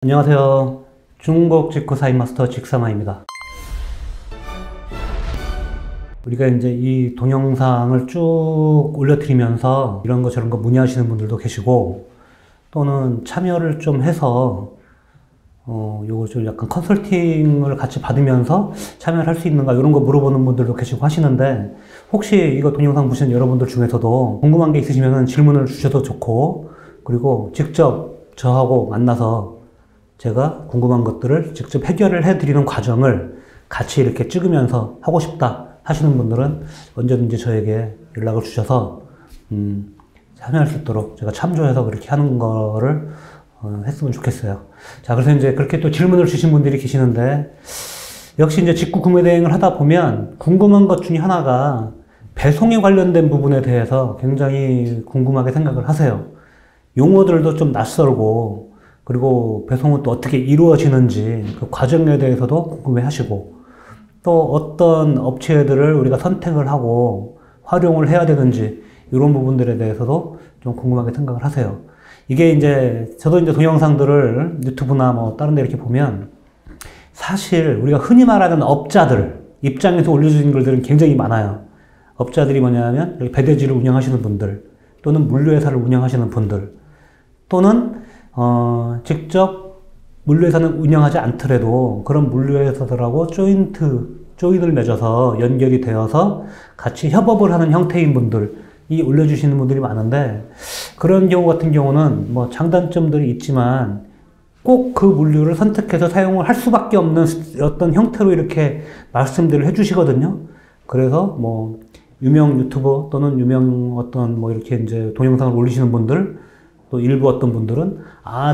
안녕하세요. 중국 직구 사인마스터 직사마입니다. 우리가 이제 이 동영상을 쭉 올려드리면서 이런 거 저런 거 문의하시는 분들도 계시고, 또는 참여를 좀 해서 요거 좀 약간 컨설팅을 같이 받으면서 참여를 할 수 있는가 이런 거 물어보는 분들도 계시고 하시는데, 혹시 이거 동영상 보시는 여러분들 중에서도 궁금한 게 있으시면 질문을 주셔도 좋고, 그리고 직접 저하고 만나서 제가 궁금한 것들을 직접 해결을 해드리는 과정을 같이 이렇게 찍으면서 하고 싶다 하시는 분들은 언제든지 저에게 연락을 주셔서 참여할 수 있도록 제가 참조해서 그렇게 하는 거를 했으면 좋겠어요. 자, 그래서 이제 그렇게 또 질문을 주신 분들이 계시는데, 역시 이제 직구 구매 대행을 하다 보면 궁금한 것 중에 하나가 배송에 관련된 부분에 대해서 굉장히 궁금하게 생각을 하세요. 용어들도 좀 낯설고, 그리고 배송은 또 어떻게 이루어지는지 그 과정에 대해서도 궁금해 하시고, 또 어떤 업체들을 우리가 선택을 하고 활용을 해야 되는지 이런 부분들에 대해서도 좀 궁금하게 생각을 하세요. 이게 이제 저도 이제 동영상들을 유튜브나 뭐 다른 데 이렇게 보면 사실 우리가 흔히 말하는 업자들 입장에서 올려주신 글들은 굉장히 많아요. 업자들이 뭐냐면 배대지를 운영하시는 분들, 또는 물류회사를 운영하시는 분들, 또는 직접 물류회사는 운영하지 않더라도 그런 물류회사들하고 조인을 맺어서 연결이 되어서 같이 협업을 하는 형태인 분들이 올려주시는 분들이 많은데, 그런 경우 같은 경우는 뭐 장단점들이 있지만 꼭 그 물류를 선택해서 사용을 할 수밖에 없는 어떤 형태로 이렇게 말씀들을 해주시거든요. 그래서 뭐 유명 유튜버 또는 유명 어떤 뭐 이렇게 이제 동영상을 올리시는 분들, 또 일부 어떤 분들은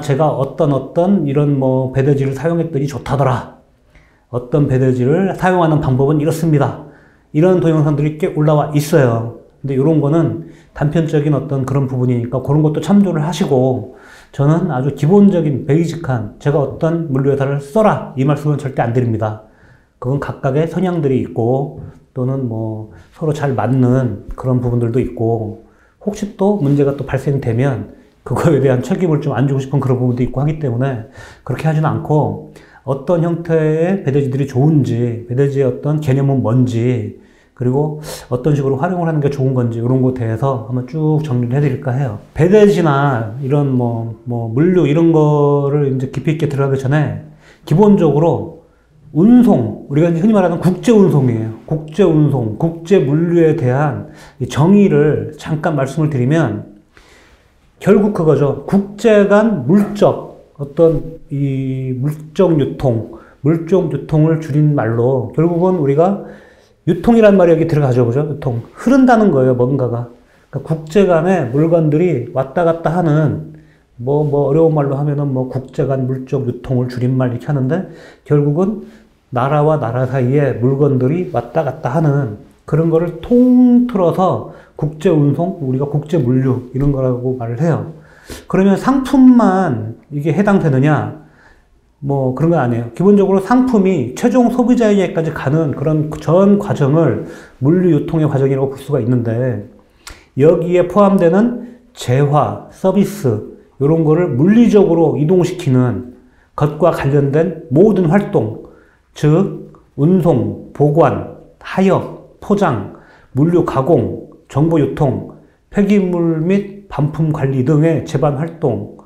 제가 어떤 이런 뭐 배대지를 사용했더니 좋다더라, 어떤 배대지를 사용하는 방법은 이렇습니다, 이런 동영상들이 꽤 올라와 있어요. 근데 이런 거는 단편적인 어떤 그런 부분이니까 그런 것도 참조를 하시고, 저는 아주 기본적인 베이직한 제가 어떤 물류회사를 써라 이 말씀은 절대 안 드립니다. 그건 각각의 성향들이 있고, 또는 뭐 서로 잘 맞는 그런 부분들도 있고, 혹시 또 문제가 또 발생되면 그거에 대한 책임을 좀 안 지고 싶은 그런 부분도 있고 하기 때문에 그렇게 하지는 않고, 어떤 형태의 배대지들이 좋은지, 배대지의 어떤 개념은 뭔지, 그리고 어떤 식으로 활용을 하는 게 좋은 건지 이런 것에 대해서 한번 쭉 정리를 해드릴까 해요. 배대지나 이런 물류 이런 거를 이제 깊이 있게 들어가기 전에 기본적으로 운송, 우리가 흔히 말하는 국제운송이에요. 국제운송, 국제물류에 대한 정의를 잠깐 말씀을 드리면, 결국 그거죠. 국제 간 물적, 어떤 이 물적 유통을 줄인 말로 결국은 우리가 유통이란 말이 여기 들어가죠. 그죠? 유통. 흐른다는 거예요, 뭔가가. 그러니까 국제 간에 물건들이 왔다 갔다 하는, 어려운 말로 하면은 국제 간 물적 유통을 줄임말 이렇게 하는데, 결국은 나라와 나라 사이에 물건들이 왔다 갔다 하는 그런 거를 통틀어서 국제 운송, 우리가 국제 물류 이런 거라고 말을 해요. 그러면 상품만 이게 해당되느냐? 그런 건 아니에요. 기본적으로 상품이 최종 소비자에게까지 가는 그런 전 과정을 물류 유통의 과정이라고 볼 수가 있는데, 여기에 포함되는 재화, 서비스 이런 거를 물리적으로 이동시키는 것과 관련된 모든 활동, 즉 운송, 보관, 하역, 포장, 물류 가공, 정보 유통, 폐기물 및 반품 관리 등의 제반 활동,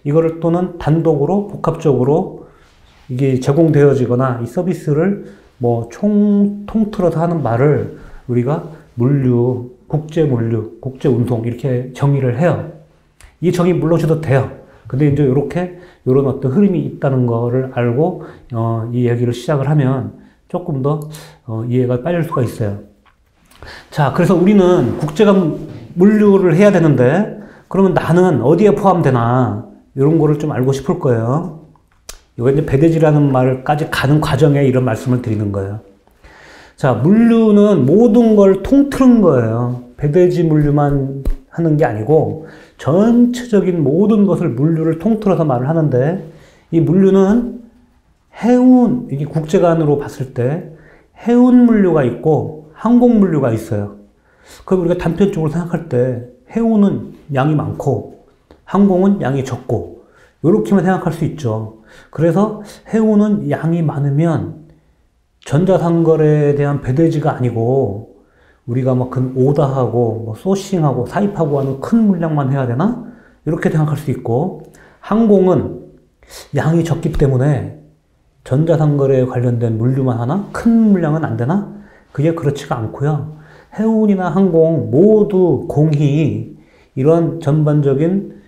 이거를 또는 단독으로 복합적으로 이게 제공되어지거나 이 서비스를 통틀어서 하는 말을 우리가 물류, 국제 물류, 국제 운송 이렇게 정의를 해요. 이 정의 물러셔도 돼요. 근데 이제 요런 어떤 흐름이 있다는 거를 알고 이 얘기를 시작을 하면 조금 더 이해가 빨릴 수가 있어요. 자, 그래서 우리는 국제간 물류를 해야 되는데, 그러면 나는 어디에 포함되나 이런 거를 좀 알고 싶을 거예요. 이거 이제 배대지라는 말까지 가는 과정에 이런 말씀을 드리는 거예요. 자, 물류는 모든 걸 통틀은 거예요. 배대지 물류만 하는 게 아니고 전체적인 모든 것을 물류를 통틀어서 말을 하는데, 이 물류는 이게 국제간으로 봤을 때 해운 물류가 있고 항공 물류가 있어요. 그럼 우리가 단편적으로 생각할 때 해운은 양이 많고 항공은 양이 적고, 요렇게만 생각할 수 있죠. 그래서 해운은 양이 많으면 전자상거래에 대한 배대지가 아니고 우리가 뭐 큰 오다하고 뭐 소싱하고 사입하고 하는 큰 물량만 해야 되나? 이렇게 생각할 수 있고, 항공은 양이 적기 때문에 전자상거래에 관련된 물류만 하나? 큰 물량은 안 되나? 그게 그렇지가 않고요. 해운이나 항공 모두 공히 이런 전반적인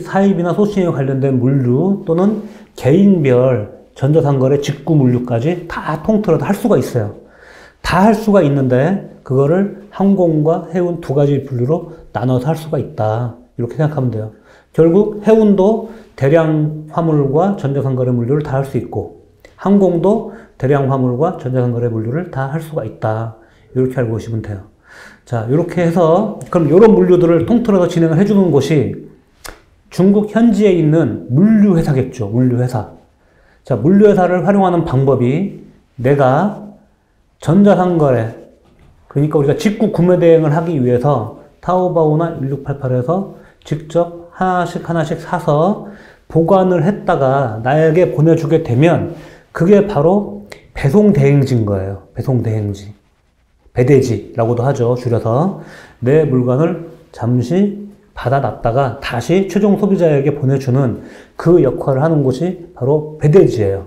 사입이나 소싱에 관련된 물류 또는 개인별 전자상거래 직구 물류까지 다 통틀어서 할 수가 있어요. 다 할 수가 있는데 그거를 항공과 해운 두 가지 분류로 나눠서 할 수가 있다. 이렇게 생각하면 돼요. 결국 해운도 대량 화물과 전자상거래 물류를 다 할 수 있고 항공도 대량 화물과 전자상거래 물류를 다 할 수가 있다. 이렇게 알고 계시면 돼요. 자, 이렇게 해서 그럼 이런 물류들을 통틀어서 진행을 해주는 곳이 중국 현지에 있는 물류회사겠죠. 물류회사. 자, 물류회사를 활용하는 방법이 내가 전자상거래, 그러니까 우리가 직구 구매 대행을 하기 위해서 타오바오나 1688에서 직접 하나씩 사서 보관을 했다가 나에게 보내주게 되면 그게 바로 배송 대행지인 거예요. 배송 대행지. 배대지라고도 하죠. 줄여서 내 물건을 잠시 받아놨다가 다시 최종 소비자에게 보내주는 그 역할을 하는 곳이 바로 배대지예요.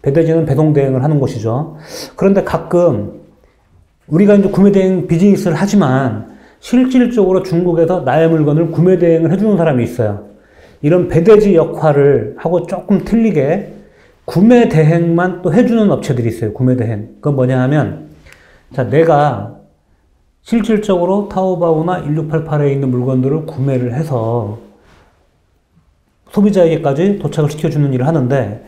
배대지는 배송 대행을 하는 곳이죠. 그런데 가끔 우리가 이제 구매 대행 비즈니스를 하지만 실질적으로 중국에서 나의 물건을 구매 대행을 해주는 사람이 있어요. 이런 배대지 역할을 하고 조금 틀리게 구매 대행만 또 해주는 업체들이 있어요. 구매 대행. 그건 뭐냐 하면, 자, 내가 실질적으로 타오바오나 1688에 있는 물건들을 구매를 해서 소비자에게까지 도착을 시켜주는 일을 하는데,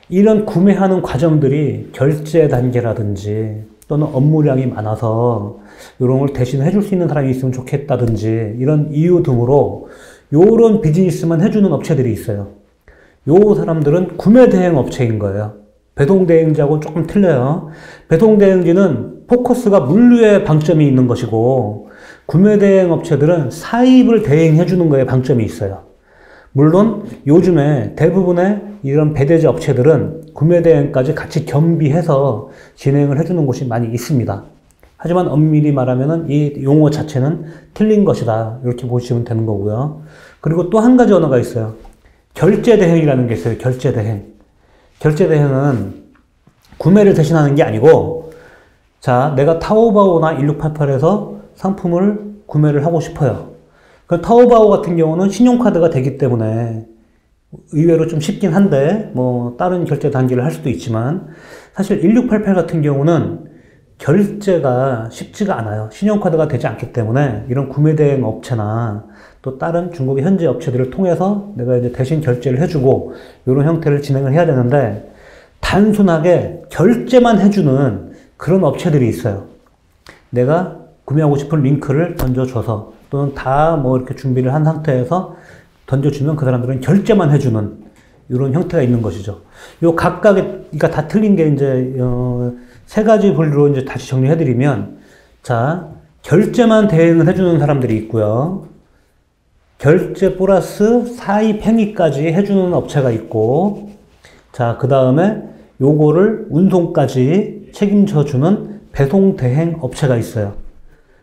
이런 구매하는 과정들이 결제 단계라든지 또는 업무량이 많아서 이런 걸 대신 해줄 수 있는 사람이 있으면 좋겠다든지 이런 이유 등으로 요런 비즈니스만 해주는 업체들이 있어요. 요 사람들은 구매 대행 업체인 거예요. 배송 대행지하고 조금 틀려요. 배송 대행지는 포커스가 물류에 방점이 있는 것이고 구매 대행 업체들은 사입을 대행해 주는 거에 방점이 있어요. 물론 요즘에 대부분의 이런 배대지 업체들은 구매 대행까지 같이 겸비해서 진행을 해주는 곳이 많이 있습니다. 하지만 엄밀히 말하면 이 용어 자체는 틀린 것이다. 이렇게 보시면 되는 거고요. 그리고 또 한 가지 언어가 있어요. 결제 대행이라는 게 있어요. 결제 대행. 결제 대행은 구매를 대신하는 게 아니고, 자, 내가 타오바오나 1688에서 상품을 구매를 하고 싶어요. 그 타오바오 같은 경우는 신용카드가 되기 때문에 의외로 좀 쉽긴 한데, 뭐, 다른 결제 단계를 할 수도 있지만, 사실 1688 같은 경우는 결제가 쉽지가 않아요. 신용카드가 되지 않기 때문에 이런 구매 대행 업체나 또 다른 중국의 현지 업체들을 통해서 내가 이제 대신 결제를 해주고 이런 형태를 진행을 해야 되는데, 단순하게 결제만 해주는 그런 업체들이 있어요. 내가 구매하고 싶은 링크를 던져줘서 또는 다 뭐 이렇게 준비를 한 상태에서 던져주면 그 사람들은 결제만 해주는 이런 형태가 있는 것이죠. 요 각각의, 그러니까 다 틀린 게 이제, 세 가지 분류로 이제 다시 정리해드리면, 자, 결제만 대행을 해주는 사람들이 있고요. 결제 플러스 사입 행위까지 해주는 업체가 있고, 자, 그 다음에 요거를 운송까지 책임져주는 배송 대행 업체가 있어요.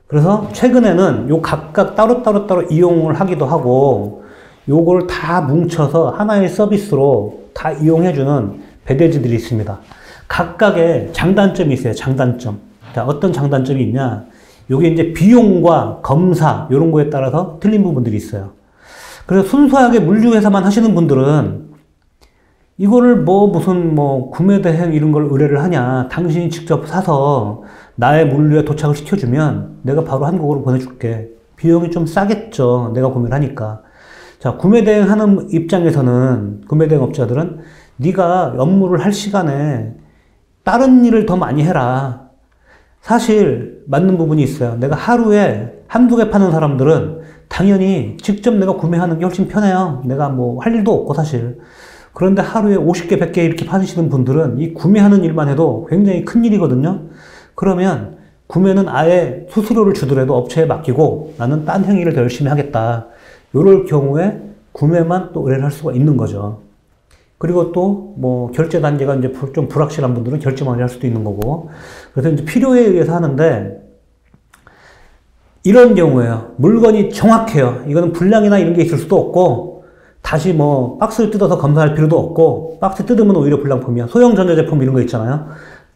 그래서 최근에는 요 각각 따로 이용을 하기도 하고, 요걸 다 뭉쳐서 하나의 서비스로 다 이용해주는 배대지들이 있습니다. 각각의 장단점이 있어요. 장단점. 자, 어떤 장단점이 있냐? 요게 이제 비용과 검사, 요런 거에 따라서 틀린 부분들이 있어요. 그래서 순수하게 물류회사만 하시는 분들은 이거를 무슨 구매 대행 이런 걸 의뢰를 하냐. 당신이 직접 사서 나의 물류에 도착을 시켜주면 내가 바로 한국으로 보내줄게. 비용이 좀 싸겠죠. 내가 구매를 하니까. 자, 구매 대행 하는 입장에서는, 구매 대행 업자들은 네가 업무를 할 시간에 다른 일을 더 많이 해라. 사실 맞는 부분이 있어요. 내가 하루에 한두 개 파는 사람들은 당연히 직접 내가 구매하는 게 훨씬 편해요. 내가 뭐 할 일도 없고 사실. 그런데 하루에 50개, 100개 이렇게 파시는 분들은 이 구매하는 일만 해도 굉장히 큰 일이거든요. 그러면 구매는 아예 수수료를 주더라도 업체에 맡기고 나는 딴 행위를 더 열심히 하겠다. 이럴 경우에 구매만 또 의뢰를 할 수가 있는 거죠. 그리고 또 뭐 결제 단계가 이제 좀 불확실한 분들은 결제만 할 수도 있는 거고. 그래서 이제 필요에 의해서 하는데, 이런 경우에요. 물건이 정확해요. 이거는 불량이나 이런 게 있을 수도 없고, 다시 뭐 박스를 뜯어서 검사할 필요도 없고, 박스 뜯으면 오히려 불량품이야. 소형 전자제품 이런 거 있잖아요.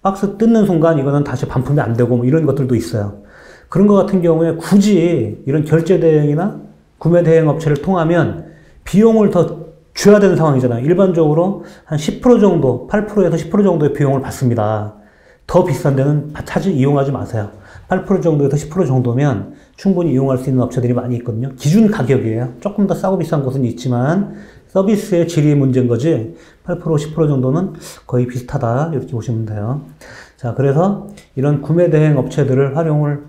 박스 뜯는 순간 이거는 다시 반품이 안 되고 뭐 이런 것들도 있어요. 그런 것 같은 경우에 굳이 이런 결제 대행이나 구매 대행 업체를 통하면 비용을 더 줘야 되는 상황이잖아요. 일반적으로 한 10% 정도, 8%에서 10% 정도의 비용을 받습니다. 더 비싼 데는 이용하지 마세요. 8% 정도에서 10% 정도면 충분히 이용할 수 있는 업체들이 많이 있거든요. 기준 가격이에요. 조금 더 싸고 비싼 곳은 있지만 서비스의 질이 문제인 거지 8%, 10% 정도는 거의 비슷하다 이렇게 보시면 돼요. 자, 그래서 이런 구매 대행 업체들을 활용을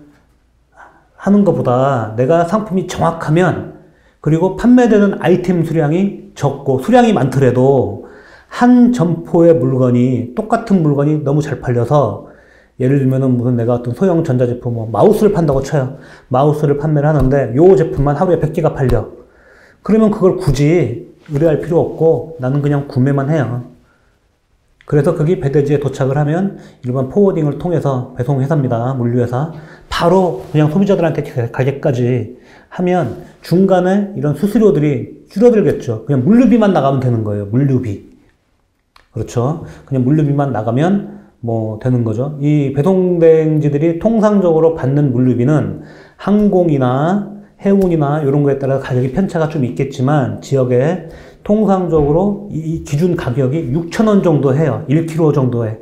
하는 것보다 내가 상품이 정확하면, 그리고 판매되는 아이템 수량이 적고 수량이 많더라도 한 점포의 물건이, 똑같은 물건이 너무 잘 팔려서, 예를 들면은 무슨 내가 어떤 소형 전자제품, 뭐 마우스를 판다고 쳐요. 마우스를 판매를 하는데 요 제품만 하루에 100개가 팔려. 그러면 그걸 굳이 의뢰할 필요 없고 나는 그냥 구매만 해요. 그래서 그게 배대지에 도착을 하면 일반 포워딩을 통해서 배송회사입니다. 물류회사. 바로 그냥 소비자들한테 가게까지 하면 중간에 이런 수수료들이 줄어들겠죠. 그냥 물류비만 나가면 되는 거예요. 물류비. 그렇죠. 그냥 물류비만 나가면 뭐 되는 거죠. 이 배송대행지들이 통상적으로 받는 물류비는 항공이나 해운이나 이런 거에 따라 가격이 편차가 좀 있겠지만 지역에 통상적으로 이 기준 가격이 6,000원 정도 해요. 1kg 정도에.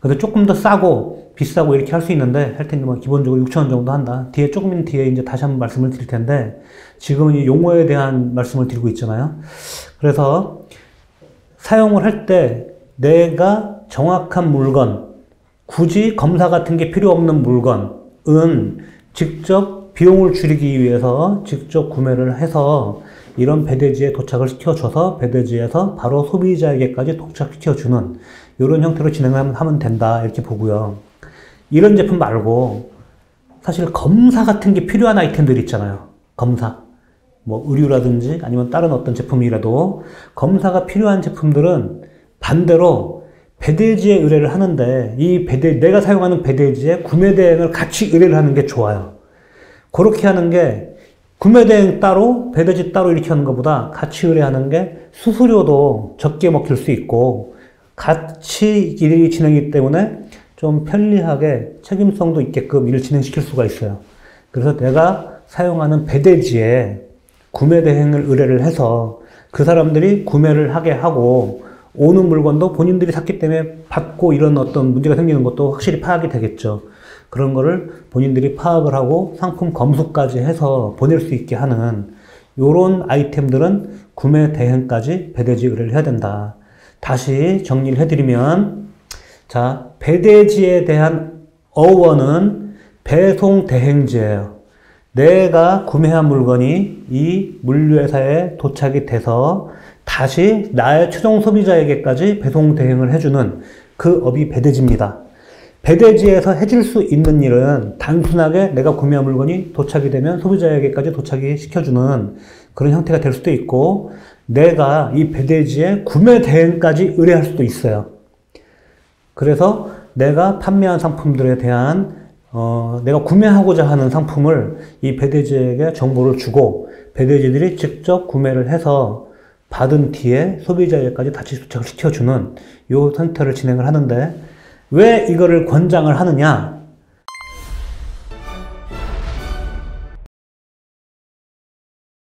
그래서 조금 더 싸고 비싸고 이렇게 할 수 있는데, 할 텐데 뭐 기본적으로 6,000원 정도 한다. 조금 뒤에 이제 다시 한번 말씀을 드릴 텐데, 지금은 이 용어에 대한 말씀을 드리고 있잖아요. 그래서 사용을 할 때 내가 정확한 물건, 굳이 검사 같은 게 필요 없는 물건은 직접 비용을 줄이기 위해서 직접 구매를 해서 이런 배대지에 도착을 시켜줘서 배대지에서 바로 소비자에게까지 도착시켜주는 이런 형태로 진행을 하면 된다 이렇게 보고요. 이런 제품 말고 사실 검사 같은 게 필요한 아이템들 있잖아요. 검사. 뭐 의류라든지 아니면 다른 어떤 제품이라도 검사가 필요한 제품들은 반대로 배대지에 의뢰를 하는데, 내가 사용하는 배대지에 구매 대행을 같이 의뢰를 하는 게 좋아요. 그렇게 하는 게 구매 대행 따로, 배대지 따로 이렇게 하는 것보다 같이 의뢰하는 게 수수료도 적게 먹힐 수 있고 같이 일이 진행이기 때문에 좀 편리하게 책임성도 있게끔 일을 진행시킬 수가 있어요. 그래서 내가 사용하는 배대지에 구매 대행을 의뢰를 해서 그 사람들이 구매를 하게 하고 오는 물건도 본인들이 샀기 때문에 받고 이런 어떤 문제가 생기는 것도 확실히 파악이 되겠죠. 그런 거를 본인들이 파악을 하고 상품 검수까지 해서 보낼 수 있게 하는 요런 아이템들은 구매 대행까지 배대지 의뢰를 해야 된다. 다시 정리를 해드리면, 자, 배대지에 대한 어원은 배송 대행지예요. 내가 구매한 물건이 이 물류회사에 도착이 돼서 다시 나의 최종 소비자에게까지 배송 대행을 해주는 그 업이 배대지입니다. 배대지에서 해줄 수 있는 일은 단순하게 내가 구매한 물건이 도착이 되면 소비자에게까지 도착이 시켜주는 그런 형태가 될 수도 있고, 내가 이 배대지에 구매 대행까지 의뢰할 수도 있어요. 그래서 내가 판매한 상품들에 대한 내가 구매하고자 하는 상품을 이 배대지에게 정보를 주고 배대지들이 직접 구매를 해서 받은 뒤에 소비자에게까지 다시 도착을 시켜주는 요 형태를 진행을 하는데, 왜 이거를 권장을 하느냐?